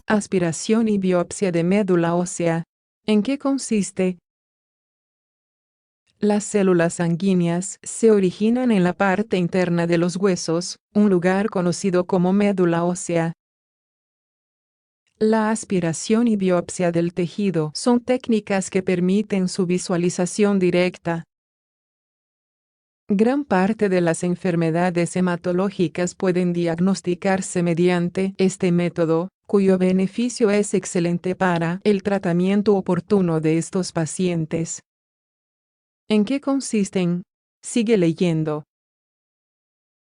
Aspiración y biopsia de médula ósea. ¿En qué consiste? Las células sanguíneas se originan en la parte interna de los huesos, un lugar conocido como médula ósea. La aspiración y biopsia del tejido son técnicas que permiten su visualización directa. Gran parte de las enfermedades hematológicas pueden diagnosticarse mediante este método, cuyo beneficio es excelente para el tratamiento oportuno de estos pacientes. ¿En qué consisten? Sigue leyendo.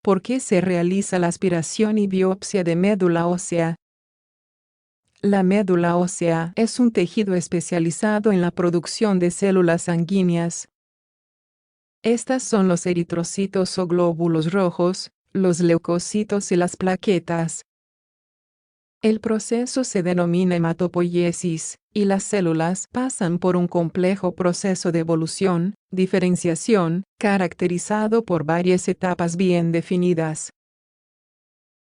¿Por qué se realiza la aspiración y biopsia de médula ósea? La médula ósea es un tejido especializado en la producción de células sanguíneas. Estas son los eritrocitos o glóbulos rojos, los leucocitos y las plaquetas. El proceso se denomina hematopoiesis, y las células pasan por un complejo proceso de evolución, diferenciación, caracterizado por varias etapas bien definidas.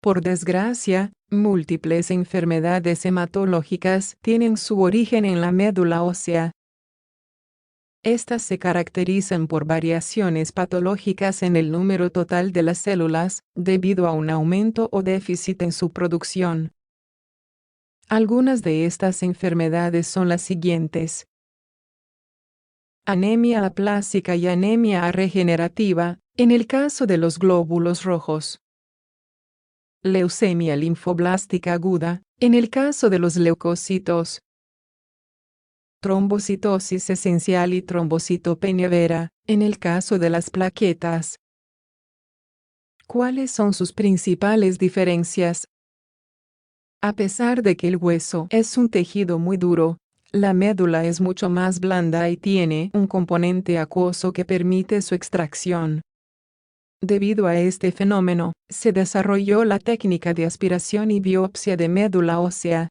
Por desgracia, múltiples enfermedades hematológicas tienen su origen en la médula ósea. Estas se caracterizan por variaciones patológicas en el número total de las células, debido a un aumento o déficit en su producción. Algunas de estas enfermedades son las siguientes: anemia aplásica y anemia regenerativa, en el caso de los glóbulos rojos. Leucemia linfoblástica aguda, en el caso de los leucocitos. Trombocitosis esencial y trombocitopenia vera, en el caso de las plaquetas. ¿Cuáles son sus principales diferencias? A pesar de que el hueso es un tejido muy duro, la médula es mucho más blanda y tiene un componente acuoso que permite su extracción. Debido a este fenómeno, se desarrolló la técnica de aspiración y biopsia de médula ósea.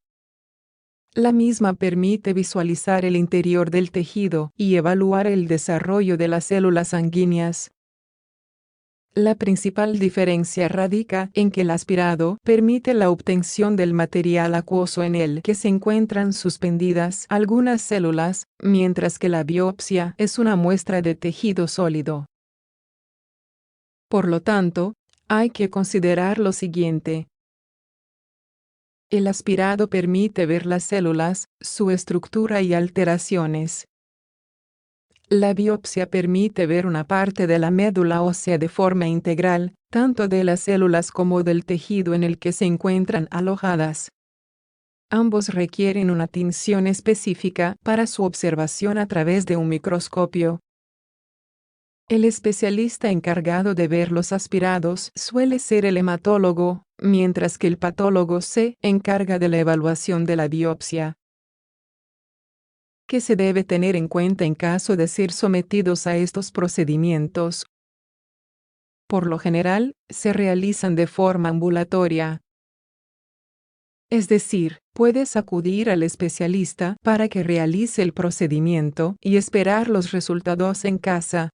La misma permite visualizar el interior del tejido y evaluar el desarrollo de las células sanguíneas. La principal diferencia radica en que el aspirado permite la obtención del material acuoso en el que se encuentran suspendidas algunas células, mientras que la biopsia es una muestra de tejido sólido. Por lo tanto, hay que considerar lo siguiente. El aspirado permite ver las células, su estructura y alteraciones. La biopsia permite ver una parte de la médula ósea de forma integral, tanto de las células como del tejido en el que se encuentran alojadas. Ambos requieren una tinción específica para su observación a través de un microscopio. El especialista encargado de ver los aspirados suele ser el hematólogo, mientras que el patólogo se encarga de la evaluación de la biopsia. ¿Qué se debe tener en cuenta en caso de ser sometidos a estos procedimientos? Por lo general, se realizan de forma ambulatoria. Es decir, puedes acudir al especialista para que realice el procedimiento y esperar los resultados en casa.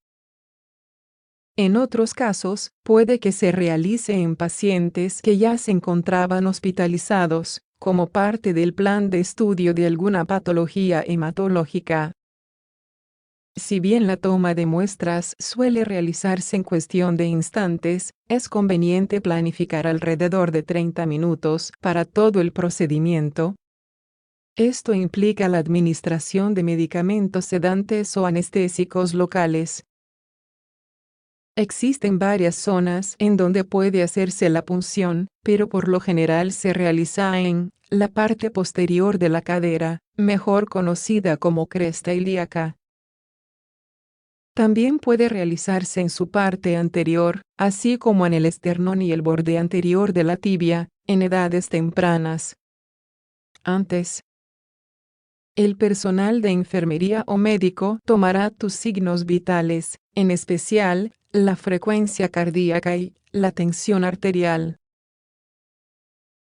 En otros casos, puede que se realice en pacientes que ya se encontraban hospitalizados, como parte del plan de estudio de alguna patología hematológica. Si bien la toma de muestras suele realizarse en cuestión de instantes, es conveniente planificar alrededor de 30 minutos para todo el procedimiento. Esto implica la administración de medicamentos sedantes o anestésicos locales. Existen varias zonas en donde puede hacerse la punción, pero por lo general se realiza en la parte posterior de la cadera, mejor conocida como cresta ilíaca. También puede realizarse en su parte anterior, así como en el esternón y el borde anterior de la tibia, en edades tempranas. Antes, el personal de enfermería o médico tomará tus signos vitales, en especial, la frecuencia cardíaca y la tensión arterial.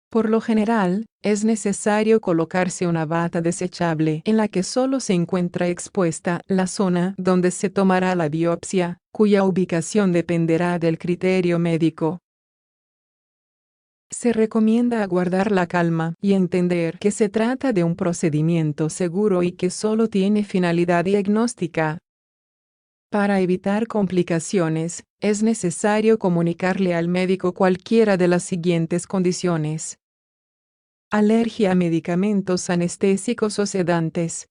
Por lo general, es necesario colocarse una bata desechable en la que solo se encuentra expuesta la zona donde se tomará la biopsia, cuya ubicación dependerá del criterio médico. Se recomienda guardar la calma y entender que se trata de un procedimiento seguro y que solo tiene finalidad diagnóstica. Para evitar complicaciones, es necesario comunicarle al médico cualquiera de las siguientes condiciones: alergia a medicamentos anestésicos o sedantes,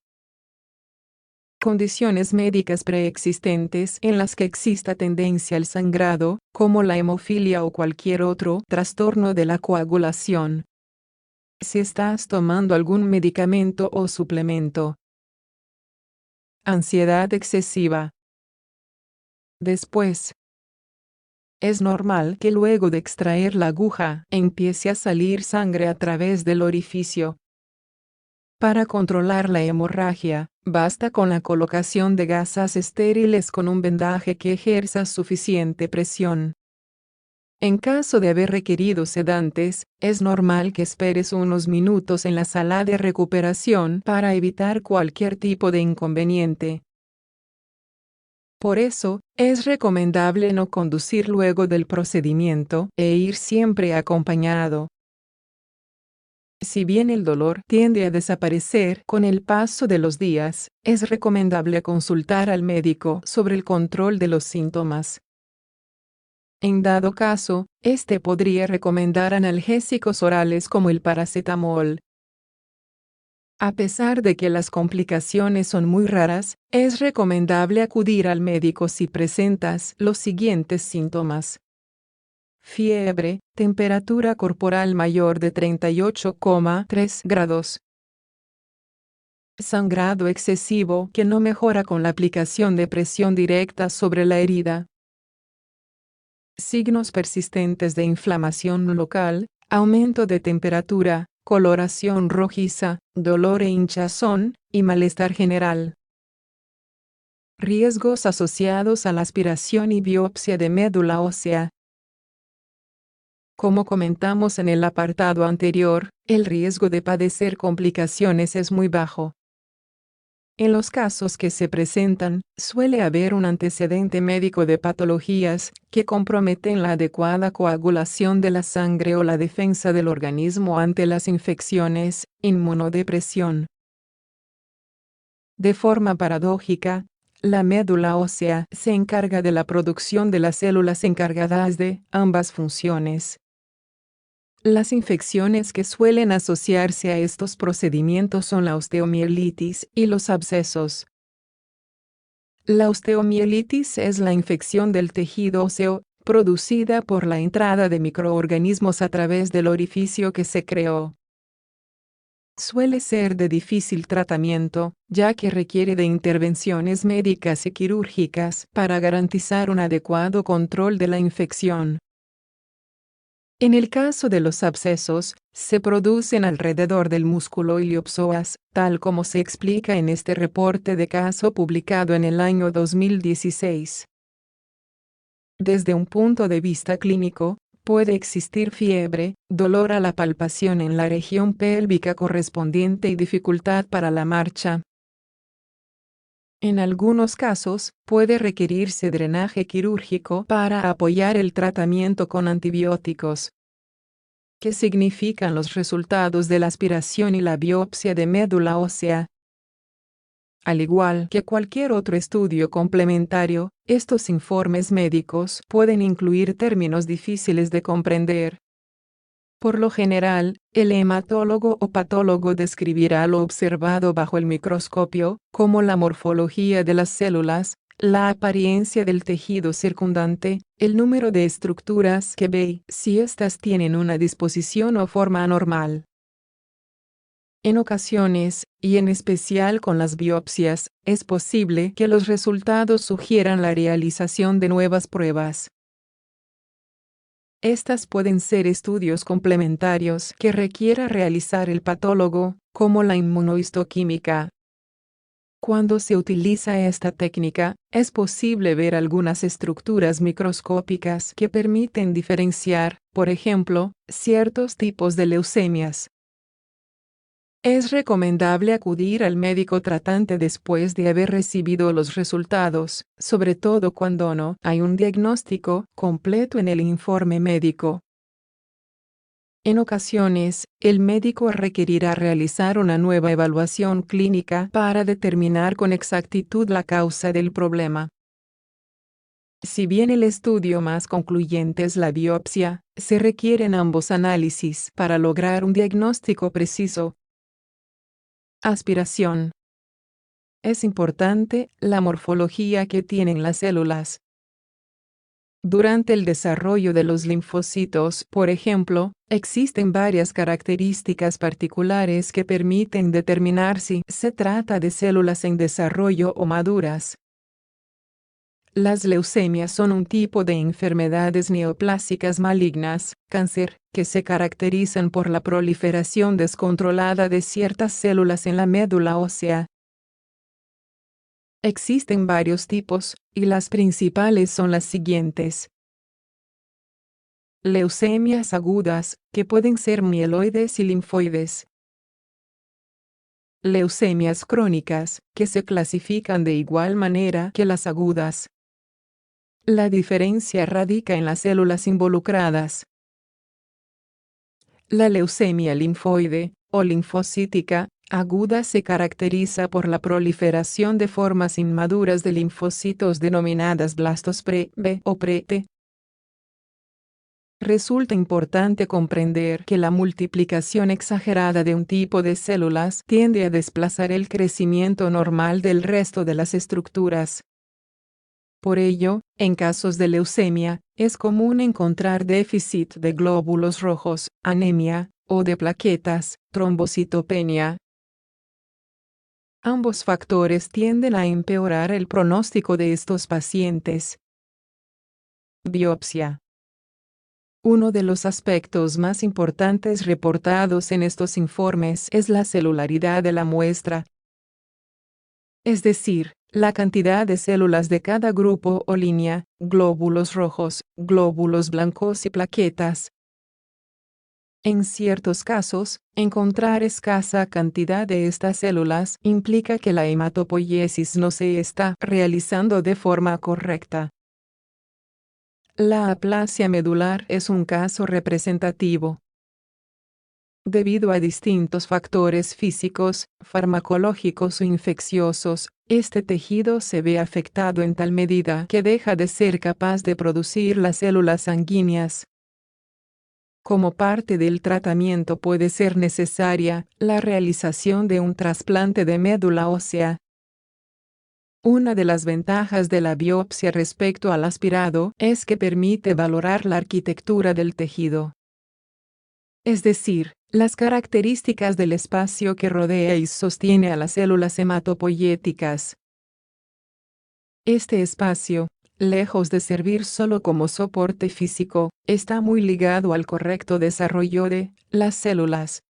condiciones médicas preexistentes en las que exista tendencia al sangrado, como la hemofilia o cualquier otro trastorno de la coagulación. Si estás tomando algún medicamento o suplemento. Ansiedad excesiva. Después, es normal que luego de extraer la aguja empiece a salir sangre a través del orificio. Para controlar la hemorragia, basta con la colocación de gasas estériles con un vendaje que ejerza suficiente presión. En caso de haber requerido sedantes, es normal que esperes unos minutos en la sala de recuperación para evitar cualquier tipo de inconveniente. Por eso, es recomendable no conducir luego del procedimiento e ir siempre acompañado. Si bien el dolor tiende a desaparecer con el paso de los días, es recomendable consultar al médico sobre el control de los síntomas. En dado caso, este podría recomendar analgésicos orales como el paracetamol. A pesar de que las complicaciones son muy raras, es recomendable acudir al médico si presentas los siguientes síntomas: fiebre, temperatura corporal mayor de 38,3 grados, sangrado excesivo que no mejora con la aplicación de presión directa sobre la herida, signos persistentes de inflamación local, aumento de temperatura, coloración rojiza, dolor e hinchazón, y malestar general. Riesgos asociados a la aspiración y biopsia de médula ósea. Como comentamos en el apartado anterior, el riesgo de padecer complicaciones es muy bajo. En los casos que se presentan, suele haber un antecedente médico de patologías que comprometen la adecuada coagulación de la sangre o la defensa del organismo ante las infecciones, inmunodepresión. De forma paradójica, la médula ósea se encarga de la producción de las células encargadas de ambas funciones. Las infecciones que suelen asociarse a estos procedimientos son la osteomielitis y los abscesos. La osteomielitis es la infección del tejido óseo, producida por la entrada de microorganismos a través del orificio que se creó. Suele ser de difícil tratamiento, ya que requiere de intervenciones médicas y quirúrgicas para garantizar un adecuado control de la infección. En el caso de los abscesos, se producen alrededor del músculo iliopsoas, tal como se explica en este reporte de caso publicado en el año 2016. Desde un punto de vista clínico, puede existir fiebre, dolor a la palpación en la región pélvica correspondiente y dificultad para la marcha. En algunos casos, puede requerirse drenaje quirúrgico para apoyar el tratamiento con antibióticos. ¿Qué significan los resultados de la aspiración y la biopsia de médula ósea? Al igual que cualquier otro estudio complementario, estos informes médicos pueden incluir términos difíciles de comprender. Por lo general, el hematólogo o patólogo describirá lo observado bajo el microscopio, como la morfología de las células, la apariencia del tejido circundante, el número de estructuras que ve y si éstas tienen una disposición o forma anormal. En ocasiones, y en especial con las biopsias, es posible que los resultados sugieran la realización de nuevas pruebas. Estas pueden ser estudios complementarios que requiera realizar el patólogo, como la inmunohistoquímica. Cuando se utiliza esta técnica, es posible ver algunas estructuras microscópicas que permiten diferenciar, por ejemplo, ciertos tipos de leucemias. Es recomendable acudir al médico tratante después de haber recibido los resultados, sobre todo cuando no hay un diagnóstico completo en el informe médico. En ocasiones, el médico requerirá realizar una nueva evaluación clínica para determinar con exactitud la causa del problema. Si bien el estudio más concluyente es la biopsia, se requieren ambos análisis para lograr un diagnóstico preciso. Aspiración. Es importante la morfología que tienen las células. Durante el desarrollo de los linfocitos, por ejemplo, existen varias características particulares que permiten determinar si se trata de células en desarrollo o maduras. Las leucemias son un tipo de enfermedades neoplásicas malignas, cáncer, que se caracterizan por la proliferación descontrolada de ciertas células en la médula ósea. Existen varios tipos, y las principales son las siguientes. Leucemias agudas, que pueden ser mieloides y linfoides. Leucemias crónicas, que se clasifican de igual manera que las agudas. La diferencia radica en las células involucradas. La leucemia linfoide, o linfocítica, aguda se caracteriza por la proliferación de formas inmaduras de linfocitos denominadas blastos pre-B o pre-T. Resulta importante comprender que la multiplicación exagerada de un tipo de células tiende a desplazar el crecimiento normal del resto de las estructuras. Por ello, en casos de leucemia, es común encontrar déficit de glóbulos rojos, anemia, o de plaquetas, trombocitopenia. Ambos factores tienden a empeorar el pronóstico de estos pacientes. Biopsia. Uno de los aspectos más importantes reportados en estos informes es la celularidad de la muestra, es decir, la cantidad de células de cada grupo o línea, glóbulos rojos, glóbulos blancos y plaquetas. En ciertos casos, encontrar escasa cantidad de estas células implica que la hematopoiesis no se está realizando de forma correcta. La aplasia medular es un caso representativo. Debido a distintos factores físicos, farmacológicos o infecciosos, este tejido se ve afectado en tal medida que deja de ser capaz de producir las células sanguíneas. Como parte del tratamiento puede ser necesaria la realización de un trasplante de médula ósea. Una de las ventajas de la biopsia respecto al aspirado es que permite valorar la arquitectura del tejido. Es decir, las características del espacio que rodea y sostiene a las células hematopoyéticas. Este espacio, lejos de servir solo como soporte físico, está muy ligado al correcto desarrollo de las células.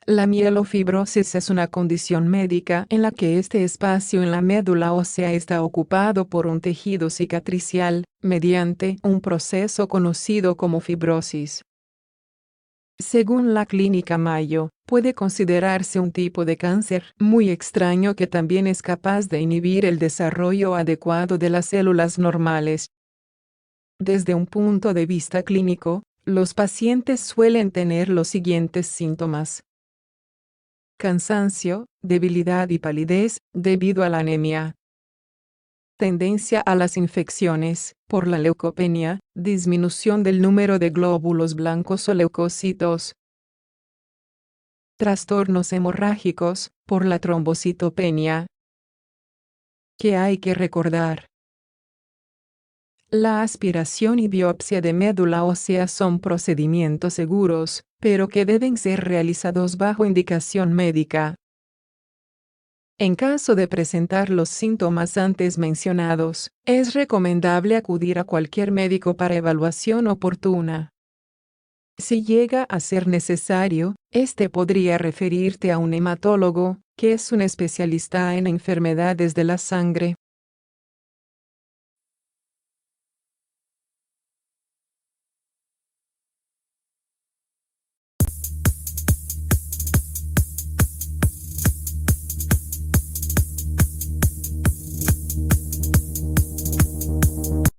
La mielofibrosis es una condición médica en la que este espacio en la médula ósea está ocupado por un tejido cicatricial, mediante un proceso conocido como fibrosis. Según la Clínica Mayo, puede considerarse un tipo de cáncer muy extraño que también es capaz de inhibir el desarrollo adecuado de las células normales. Desde un punto de vista clínico, los pacientes suelen tener los siguientes síntomas: cansancio, debilidad y palidez, debido a la anemia. Tendencia a las infecciones, por la leucopenia, disminución del número de glóbulos blancos o leucocitos. Trastornos hemorrágicos, por la trombocitopenia. ¿Qué hay que recordar? La aspiración y biopsia de médula ósea son procedimientos seguros, pero que deben ser realizados bajo indicación médica. En caso de presentar los síntomas antes mencionados, es recomendable acudir a cualquier médico para evaluación oportuna. Si llega a ser necesario, este podría referirte a un hematólogo, que es un especialista en enfermedades de la sangre.